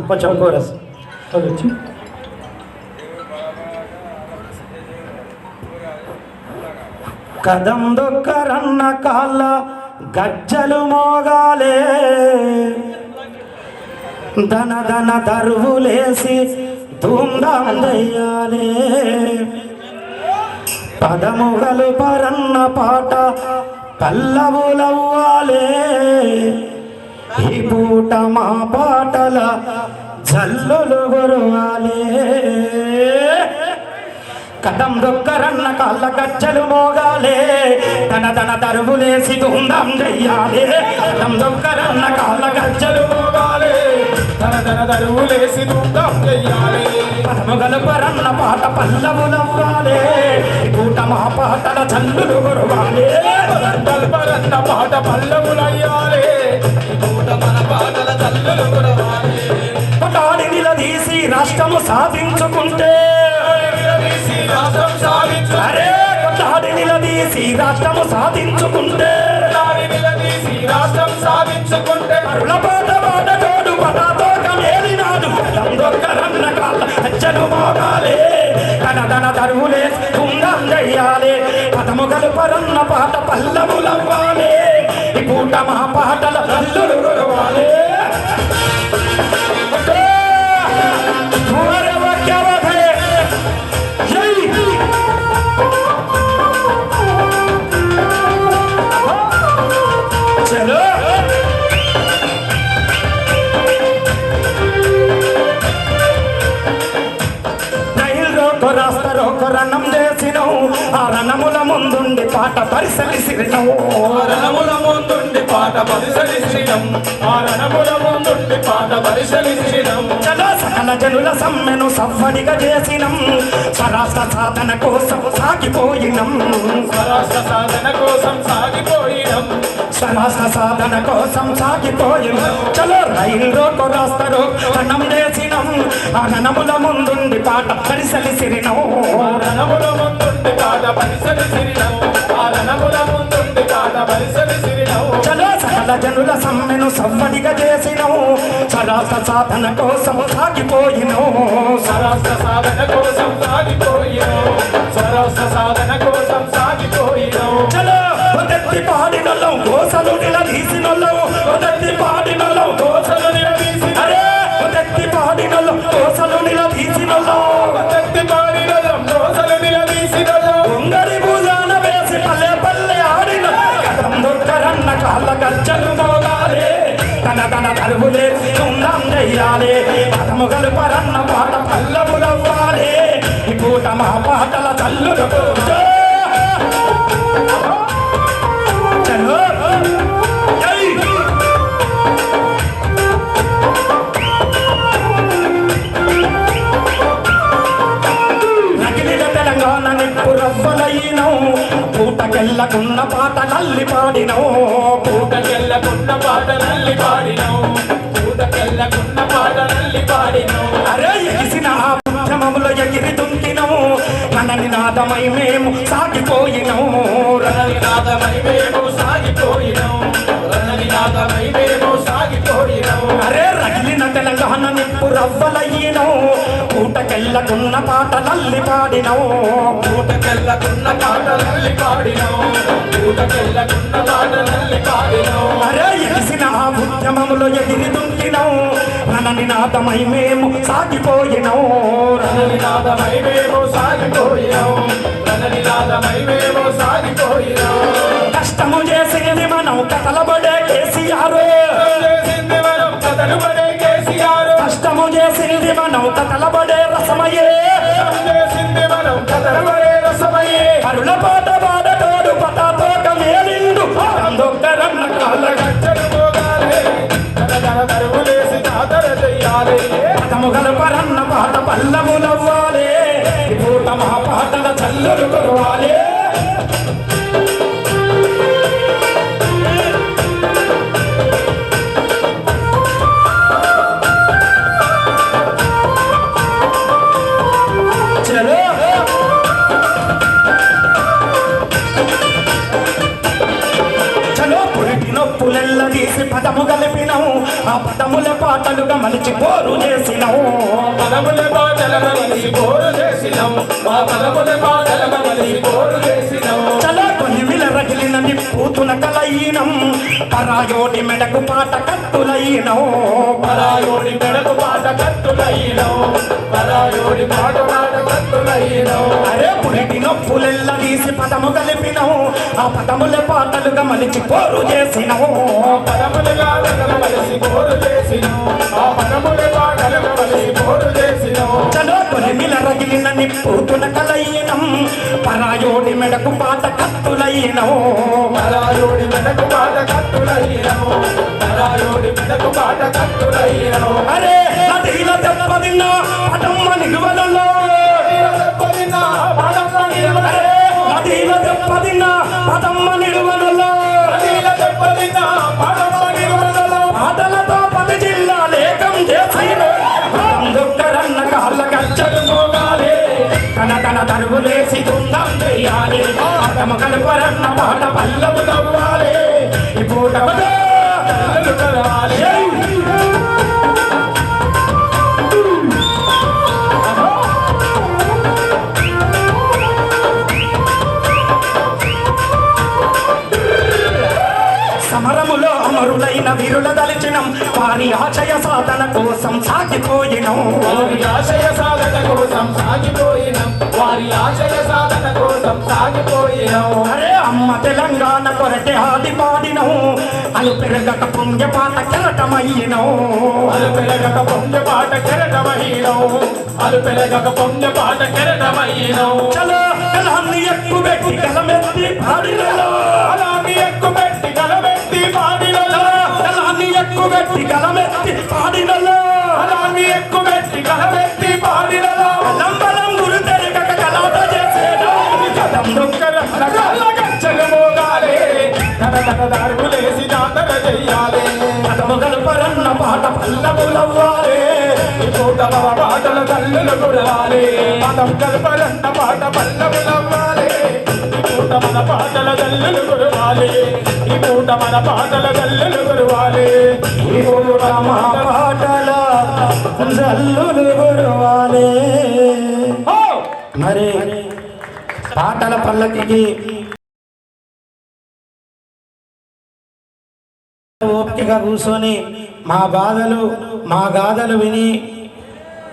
కొంచెం కోరస్ వచ్చి కదం దొక్కరన్న కాళ్ళ గజ్జలు మోగాలే ధన ధన దరువులేసి ధూమ్ధాం దయ్యాలే పదముగలు పరన్న పాట పల్లవులవ్వాలే ఈ పూట మా పాటల జల్లులు గురవాలే కదం దొక్కరన్న కాళ్ళ గజ్జలు మోగాలే ధన ధన దరువులేసి ధూమ్ధాం దయ్యాలే కదం దొక్కరన్న కాళ్ళ గజ్జలు మోగాలే ధన ధన దరువులేసి ధూమ్ధాం చెయ్యాలి పదముగలు పరన్న పాట పల్లవులవ్వాలే పూట మా పాటల జల్లులు గురవాలే పరన్న పాట పల్లవులయ్యాలి పూట మన పాటల చల్లులు గురవాలి కొటాడి నిలదీసి రాష్ట్రము సాధించుకుంటే రాష్ట్రం సాధించు అరే కొటాడి నిలదీసి రాష్ట్రము సాధించుకుంటే నిలదీసి రాష్ట్రం సాధించుకుంటే పరుల పాట పాట తోడు పటాతోక మేలినాడు కదం దొక్కరన్న కాళ్ళ గజ్జలు మోగాలే ధన ధన దరువులే ధూమ్ధాం చెయ్యాలే పదముగలు పరన్న పాట పల్లవులవ్వాలే ఈ పూట మా పాటల జల్లులు గురవాలే రణం చేసినవు ఆ రణముల ముందుండి పాట పరిసలిసిరినవు రణముల ముందుండి పాట పరిసలిసినం ఆ రణముల ముందుండి పాట పరిసలిసినం చలో సకల జనుల సమ్మెను సవ్వడిగా చేసినం స్వరాష్ట్ర సాధన కోసం సాగిపోయినం స్వరాష్ట్ర సాధన కోసం సాగిపోయినం స్వరాష్ట్ర సాధన కోసం సాగిపోయినం చలో రైలు రోడ్డు రాస్తారు రణం చేసినం ఆ రణముల ముందుండి పాట పరిసలిసిరినవు రణముల ముందుండి పాట పరిసలిసిరినం ఆ రణముల ముందుండి పాట పరిసలిసిరినం చలో సకల జనుల సమ్మెను సవ్వడిగా చేసినవు స్వరాష్ట్ర సాధన కోసం సాగిపోయినవు స్వరాష్ట్ర సాధన కోసం సాగిపోయినం స్వరాష్ట్ర సాధన కోసం సాగిపోయినం చలో ఒదెత్తి పాడినొల్లం గోసలు నిలదీసినొల్లం ఒదెత్తి పాడినొల్లం గోసలు నిలదీసి అరే ఒదెత్తి పాడినొల్లం గోసలు నిలదీసినొల్లం ఒదెత్తి పాడినొల్లం గోసలు నిలదీసినొల్లం ఉంగరి భుజాన వేసి పల్లె పల్లె ఆడిన కదం దొక్కరన్న కాళ్ళ గజ్జలు మోగాలే ధన ధన దరువులే ధూమ్ధాం చెయ్యాలే పదముగలు పరన్న పాట పల్లవులవ్వాలే ఈ పూట మా పాటల జల్లులు తెలంగాణ నిప్పు రవ్వలైనవు పూటకెళ్ళకున్న పాట నల్లి పాడినవు పూటకెళ్ళకున్న పాట నల్లి పాడినవు పూటకెళ్ళకున్న పాట నల్లి పాడినవు అరే ఎగిసిన ఆ ఉద్యమములో ఎగిరి దుంకినవు రణనినాదమై మేము సాగిపోయినవు రణనినాదమై మేము సాగిపోయినవు రణనినాదమై మేము సాగిపోయినవు అరే రగిలిన తెలంగాణ నిప్పు రవ్వలయ్యినవు పూటకెళ్ళకున్న పాట నల్లి పాడినవు పూటకెళ్ళకున్న పాట నల్లి పాడినవు పూటకెళ్ళకున్న పాట నల్లి పాడినవు అరే ఎగిసిన ఆ ఉద్యమములో ఎగిరి దుంకినవు రణనినాదమై మేము సాగిపోయినవు రణనినాదమై మేము సాగిపోయినవు రణనినాదమై మేము సాగిపోయినవు కష్టము చేసింది మనం కథలబడే కేసీఆర్ చేసింది మనం కథలుబడే కేసీఆర్ కష్టము చేసింది మనం కథలబడే రసమయ్యే చేసింది మనం కథలుబడే రసమయ్యే అరుల పాట పాడతోడు పటాతోక మేలిండు దొక్కరన్న కాళ్ళ గజ్జలు మోగాలే ధన ధన దరువులేసి జాతర చెయ్యాలి పదముగలు పరన్న పాట పల్లవులవ్వాలే ఈ పూట మా పాటల జల్లులు కురవాలే పదము కలిపినవు ఆ పదముల పాట పాటలుగా మలిచి పోరు చేసినవు పదముల పాటలుగా మలిచి పోరు చేసినవు మా పదముల పాటలుగా మలిచి పోరు చేసినవు చల కొన్ని విల రగిలిన నిప్పుతున కలయినం పరాయోడి మెడకు పాట కత్తులైనవు పరాయోడి మెడకు పాట కత్తులైనవు పరాయోడి పాట కత్తులైనవు అరే పురిటి నొప్పులెల్ల తీసి పదము కలిపినవు ఆ పదముల పాటలుగా మలిచి పోరు చేసినవు పదములుగా మలిచి పోరు చేసినవు ఆ పదముల పాటలుగా మలిచి పోరు చేసినవు చలో కొలిమిల రగిలిన నిప్పుతున కలయినం పరాయోడి మెడకు పాట కత్తులైనవు పరాయోడి మెడకు పాట కత్తులైనవు పరాయోడి మెడకు పాట కత్తులైనవు అరే నదిల దెబ్బతిన్న పదమ్మ నిలువలలో నదిల దెబ్బతిన్న పదమ్మ నిలువలలో పాటలతో 10 జిల్లాలు ఏకం చేసిన దొక్కరన్న కాళ్ళ గచ్చలు మోగాలి తన తన తరుగులేసి తుందం చెయ్యాలి పదము కలుపరన్న పాట పల్లము తవ్వాలి ఈ పూట కలవాలి సమరములో అమరులైన వీరుల దలిచినం వారి ఆశయ సాధన కోసం సాగిపోయినం వారి ఆశయ సాధన కోసం సాగిపోయినం వారి ఆశయ సాధన కోసం సాగిపోయినం అరే అమ్మ తెలంగాణ కొరటే ఆది పాడినం అలు పెరగక పుణ్యపాత కెరటమయ్యినం అలు పెరగక పుణ్యపాట కెరటమయ్యినం అలు పెరగక పుణ్యపాట కెరటమయ్యినం చలో కలాన్ని ఎక్కువ పెట్టి కలమెత్తి పాడినలో అలాన్ని ఎక్కువ పెట్టి కలబెట్టి పాడినలో కలాన్ని ఎక్కువ పెట్టి కలమెత్తి పాడినలో అలాన్ని ఎక్కువ పెట్టి కలబెట్టి పాడినలో లంబలం గురు తెరగక కలాట చేసేదా కదం దొక్కర గచ్చలు మోగాలి తన తన దారులేసి జాతర చెయ్యాలి పదము కలుపరన్న పాట పల్లములవ్వాలి ఈ పూట మన పాటల తల్లులు కురవాలి పదం కలపరన్న పాట పల్లములవ్వాలి ఈ పూట మన పాటల తల్లులు కురవాలి ఈ పూట మన పాటల తల్లులు కురవాలి ఈ పూట మా పాటల జల్లులు గురవాలి మరి పాటల పల్లకి ఓపికగా కూర్చొని మా బాధలు మా గాథలు విని